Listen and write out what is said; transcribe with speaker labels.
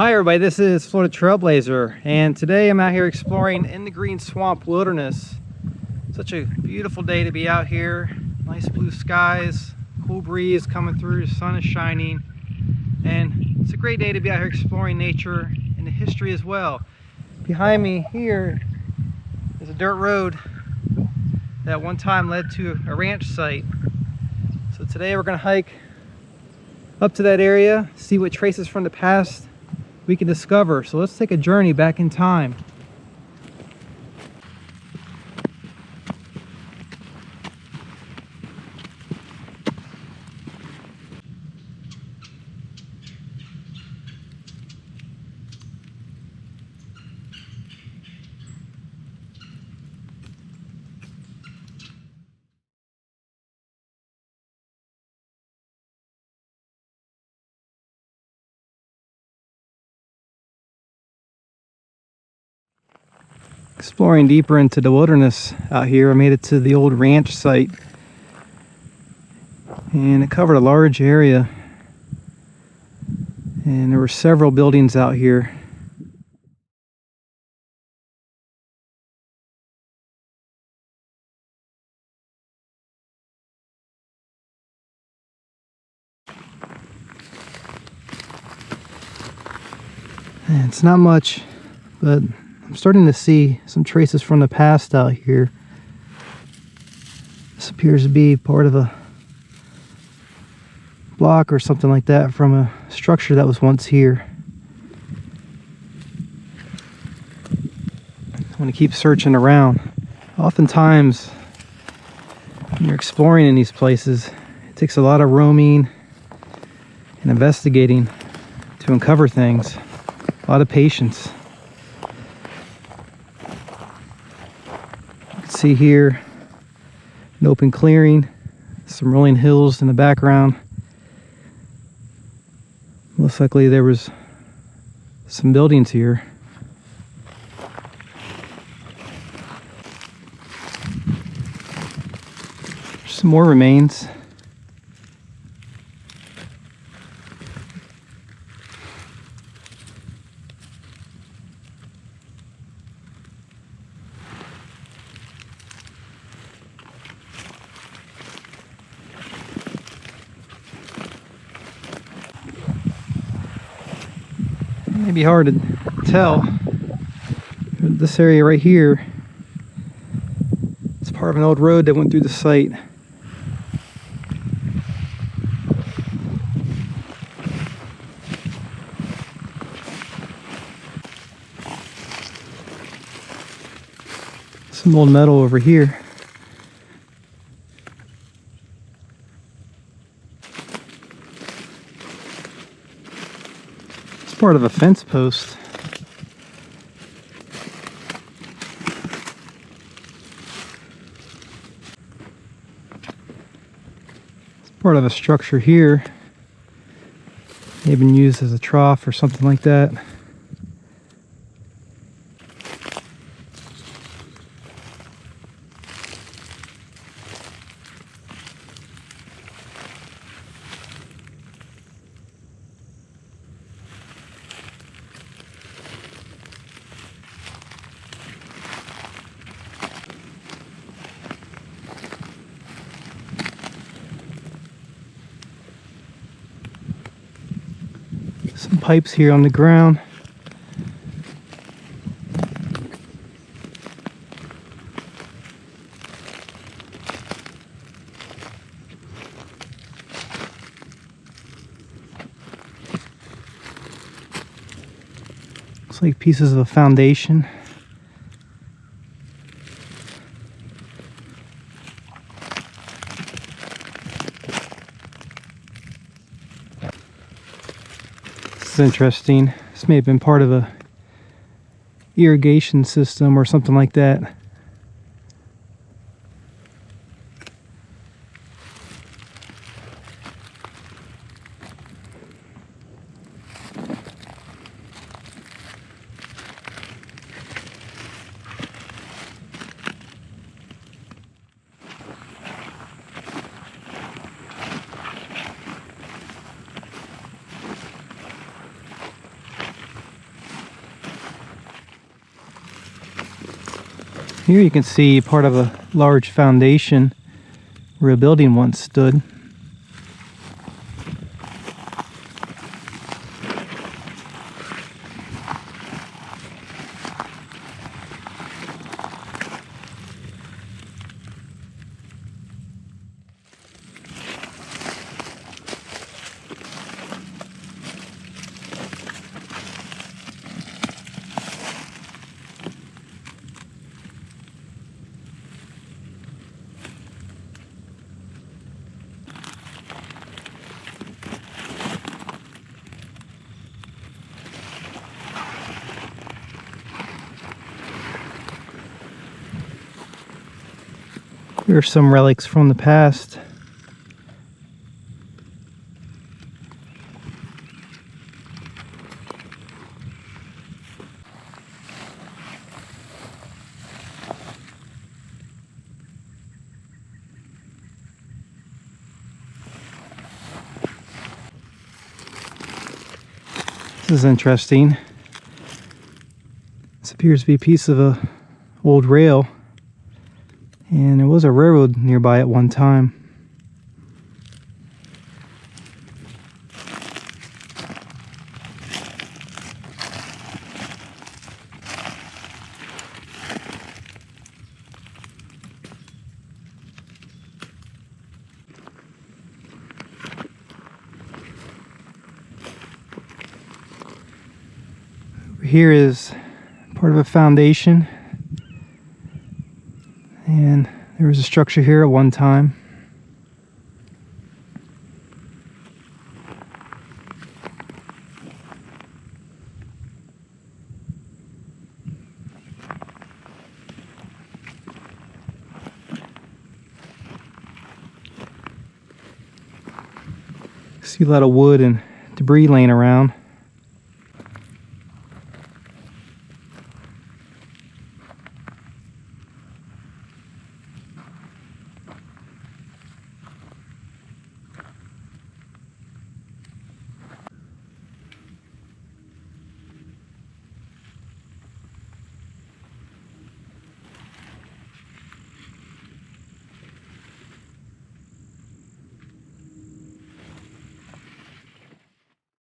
Speaker 1: Hi everybody, this is Florida Trailblazer, and today I'm out here exploring in the Green Swamp Wilderness. Such a beautiful day to be out here. Nice blue skies, cool breeze coming through, the sun is shining, and it's a great day to be out here exploring nature and the history as well. Behind me here is a dirt road that one time led to a ranch site. So today we're going to hike up to that area, see what traces from the past we can discover. So let's take a journey back in time. Exploring deeper into the wilderness out here, I made it to the old ranch site, and it covered a large area, and there were several buildings out here. And it's not much, but I'm starting to see some traces from the past out here. This appears to be part of a block or something like that from a structure that was once here. I'm going to keep searching around. Oftentimes, when you're exploring in these places, it takes a lot of roaming and investigating to uncover things. A lot of patience. You can see here an open clearing, some rolling hills in the background. Most likely there was some buildings here. There's some more remains. It may be hard to tell. This area right here, it's part of an old road that went through the site. Some old metal over here. It's part of a fence post. It's part of a structure here. May have been used as a trough or something like that. Some pipes here on the ground. Looks like pieces of a foundation. This is interesting. This may have been part of a irrigation system or something like that. Here you can see part of a large foundation where a building once stood. Here are some relics from the past. This is interesting. This appears to be a piece of a old rail, and there was a railroad nearby at one time. Here is part of a foundation, and there was a structure here at one time. See a lot of wood and debris laying around.